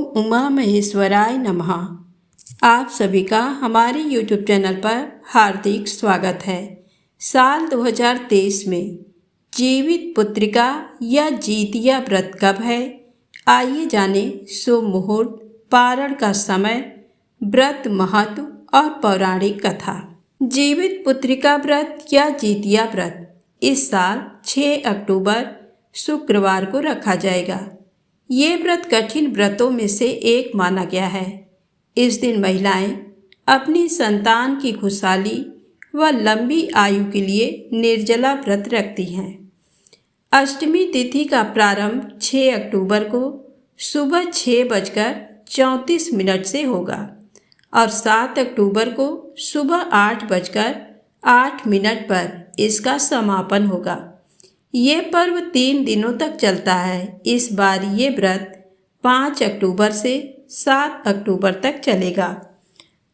उमा महेश्वराय नमः। आप सभी का हमारे YouTube चैनल पर हार्दिक स्वागत है। साल 2023 में जीवित पुत्रिका या जीतिया व्रत कब है? आइए जाने शुभ मुहूर्त, पारण का समय, व्रत महत्व और पौराणिक कथा। जीवित पुत्रिका व्रत या जीतिया व्रत इस साल 6 अक्टूबर शुक्रवार को रखा जाएगा। ये व्रत कठिन व्रतों में से एक माना गया है। इस दिन महिलाएं अपनी संतान की खुशहाली व लंबी आयु के लिए निर्जला व्रत रखती हैं। अष्टमी तिथि का प्रारंभ 6 अक्टूबर को सुबह 6:34 से होगा और 7 अक्टूबर को सुबह 8:08 पर इसका समापन होगा। ये पर्व 3 दिनों तक चलता है। इस बार ये व्रत 5 अक्टूबर से 7 अक्टूबर तक चलेगा।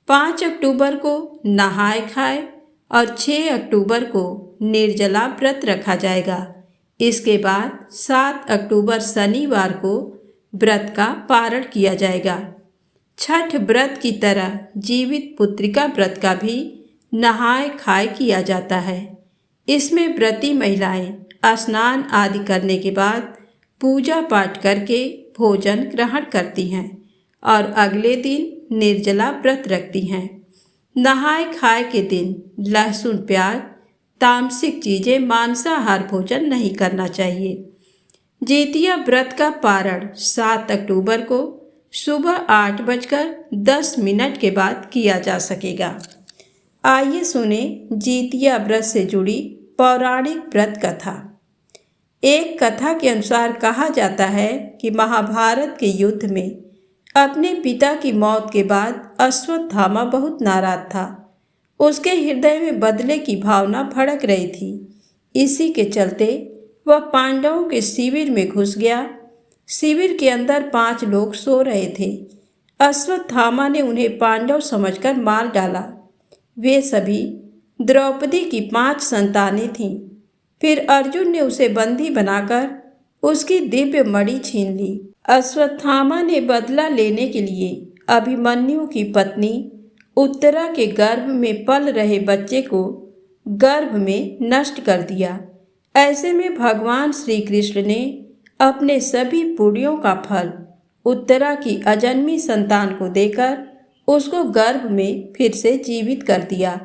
5 अक्टूबर को नहाय खाए और 6 अक्टूबर को निर्जला व्रत रखा जाएगा। इसके बाद 7 अक्टूबर शनिवार को व्रत का पारण किया जाएगा। छठ व्रत की तरह जीवित पुत्रिका व्रत का भी नहाय खाए किया जाता है। इसमें व्रती महिलाएं स्नान आदि करने के बाद पूजा पाठ करके भोजन ग्रहण करती हैं और अगले दिन निर्जला व्रत रखती हैं। नहाय खाए के दिन लहसुन, प्याज, तामसिक चीजें, मांसाहार भोजन नहीं करना चाहिए। जीतिया व्रत का पारण 7 अक्टूबर को सुबह 8:10 के बाद किया जा सकेगा। आइए सुने जीतिया व्रत से जुड़ी पौराणिक व्रत कथा। एक कथा के अनुसार कहा जाता है कि महाभारत के युद्ध में अपने पिता की मौत के बाद अश्वत्थामा बहुत नाराज था। उसके हृदय में बदले की भावना भड़क रही थी। इसी के चलते वह पांडवों के शिविर में घुस गया। शिविर के अंदर 5 लोग सो रहे थे। अश्वत्थामा ने उन्हें पांडव समझकर मार डाला। वे सभी द्रौपदी की 5 संतानें थीं। फिर अर्जुन ने उसे बंदी बनाकर उसकी दिव्य मणि छीन ली। अश्वत्थामा ने बदला लेने के लिए अभिमन्यु की पत्नी उत्तरा के गर्भ में पल रहे बच्चे को गर्भ में नष्ट कर दिया। ऐसे में भगवान श्री कृष्ण ने अपने सभी पुण्यों का फल उत्तरा की अजन्मी संतान को देकर उसको गर्भ में फिर से जीवित कर दिया।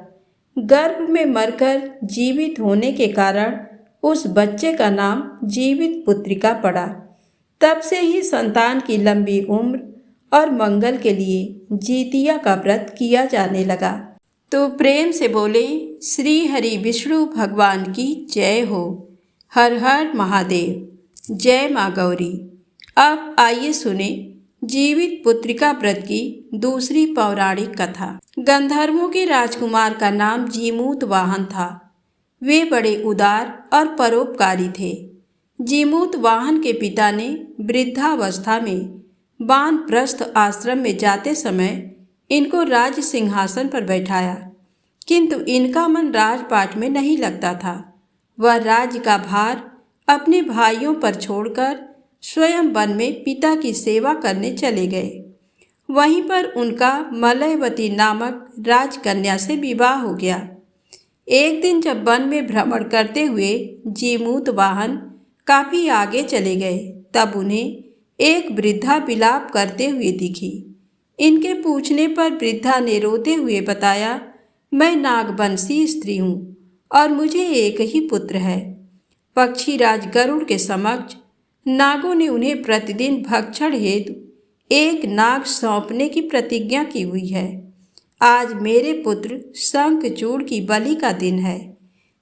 गर्भ में मरकर जीवित होने के कारण उस बच्चे का नाम जीवित पुत्रिका पड़ा। तब से ही संतान की लंबी उम्र और मंगल के लिए जीतिया का व्रत किया जाने लगा। तो प्रेम से बोले श्री हरि विष्णु भगवान की जय हो। हर हर महादेव। जय माँ गौरी। अब आइए सुने जीवित पुत्रिका व्रत की दूसरी पौराणिक कथा। गंधर्वों के राजकुमार का नाम जीमूत वाहन था। वे बड़े उदार और परोपकारी थे। जीमूत वाहन के पिता ने वृद्धावस्था में वानप्रस्थ आश्रम में जाते समय इनको राज सिंहासन पर बैठाया, किंतु इनका मन राजपाट में नहीं लगता था। वह राज्य का भार अपने भाइयों पर छोड़कर स्वयं वन में पिता की सेवा करने चले गए। वहीं पर उनका मलयवती नामक राजकन्या से विवाह हो गया। एक दिन जब वन में भ्रमण करते हुए जीमूत वाहन काफी आगे चले गए, तब उन्हें एक वृद्धा विलाप करते हुए दिखी। इनके पूछने पर वृद्धा ने रोते हुए बताया, मैं नागवंशी स्त्री हूँ और मुझे एक ही पुत्र है। पक्षीराज गरुड़ के समक्ष नागों ने उन्हें प्रतिदिन भक्षण हेतु एक नाग सौंपने की प्रतिज्ञा की हुई है। आज मेरे पुत्र शंखचूड़ की बलि का दिन है।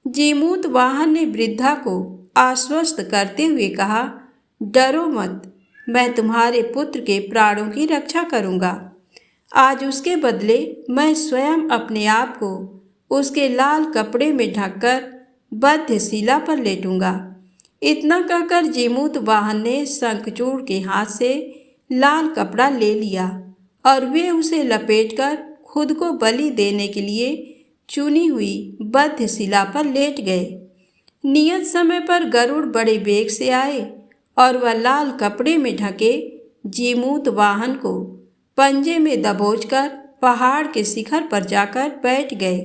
जीमूत वाहन ने वृद्धा को आश्वस्त करते हुए कहा, डरो मत, मैं तुम्हारे पुत्र के प्राणों की रक्षा करूंगा। आज उसके बदले मैं स्वयं अपने आप को उसके लाल कपड़े में ढककर बद्धशिला पर लेटूंगा। इतना कहकर जीमूत वाहन ने शंखचूड़ के हाथ से लाल कपड़ा ले लिया और वे उसे लपेटकर खुद को बलि देने के लिए चुनी हुई बद्धशिला पर लेट गए। नियत समय पर गरुड़ बड़े वेग से आए और वह लाल कपड़े में ढके जीमूत वाहन को पंजे में दबोचकर पहाड़ के शिखर पर जाकर बैठ गए।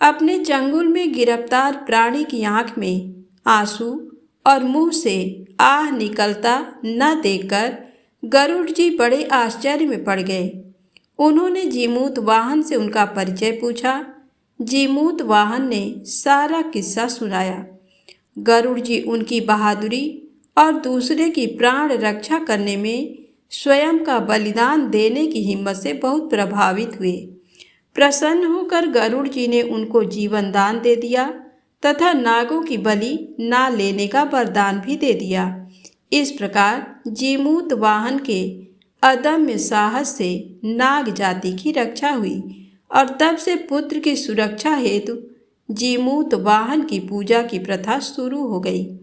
अपने चंगुल में गिरफ्तार प्राणी की आंख में आंसू और मुंह से आह निकलता न देखकर गरुड़ जी बड़े आश्चर्य में पड़ गए। उन्होंने जीमूत वाहन से उनका परिचय पूछा। जीमूत वाहन ने सारा किस्सा सुनाया। गरुड़ जी उनकी बहादुरी और दूसरे की प्राण रक्षा करने में स्वयं का बलिदान देने की हिम्मत से बहुत प्रभावित हुए। प्रसन्न होकर गरुड़ जी ने उनको जीवन दान दे दिया तथा नागों की बलि ना लेने का वरदान भी दे दिया। इस प्रकार जीमूत वाहन के अदम्य साहस से नाग जाति की रक्षा हुई और तब से पुत्र की सुरक्षा हेतु जीमूत वाहन की पूजा की प्रथा शुरू हो गई।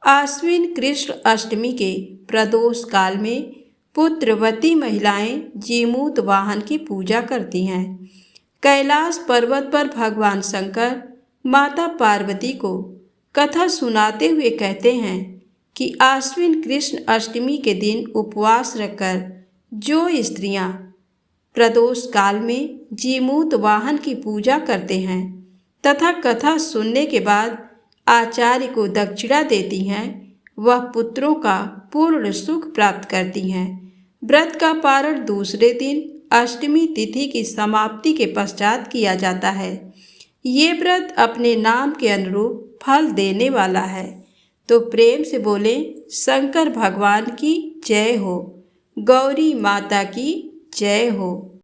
आश्विन कृष्ण अष्टमी के प्रदोष काल में पुत्रवती महिलाएं जीमूत वाहन की पूजा करती हैं। कैलाश पर्वत पर भगवान शंकर माता पार्वती को कथा सुनाते हुए कहते हैं कि आश्विन कृष्ण अष्टमी के दिन उपवास रखकर जो स्त्रियां प्रदोष काल में जीमूत वाहन की पूजा करते हैं तथा कथा सुनने के बाद आचार्य को दक्षिणा देती हैं, वह पुत्रों का पूर्ण सुख प्राप्त करती हैं। व्रत का पारण दूसरे दिन अष्टमी तिथि की समाप्ति के पश्चात किया जाता है। ये व्रत अपने नाम के अनुरूप फल देने वाला है। तो प्रेम से बोले शंकर भगवान की जय हो, गौरी माता की जय हो।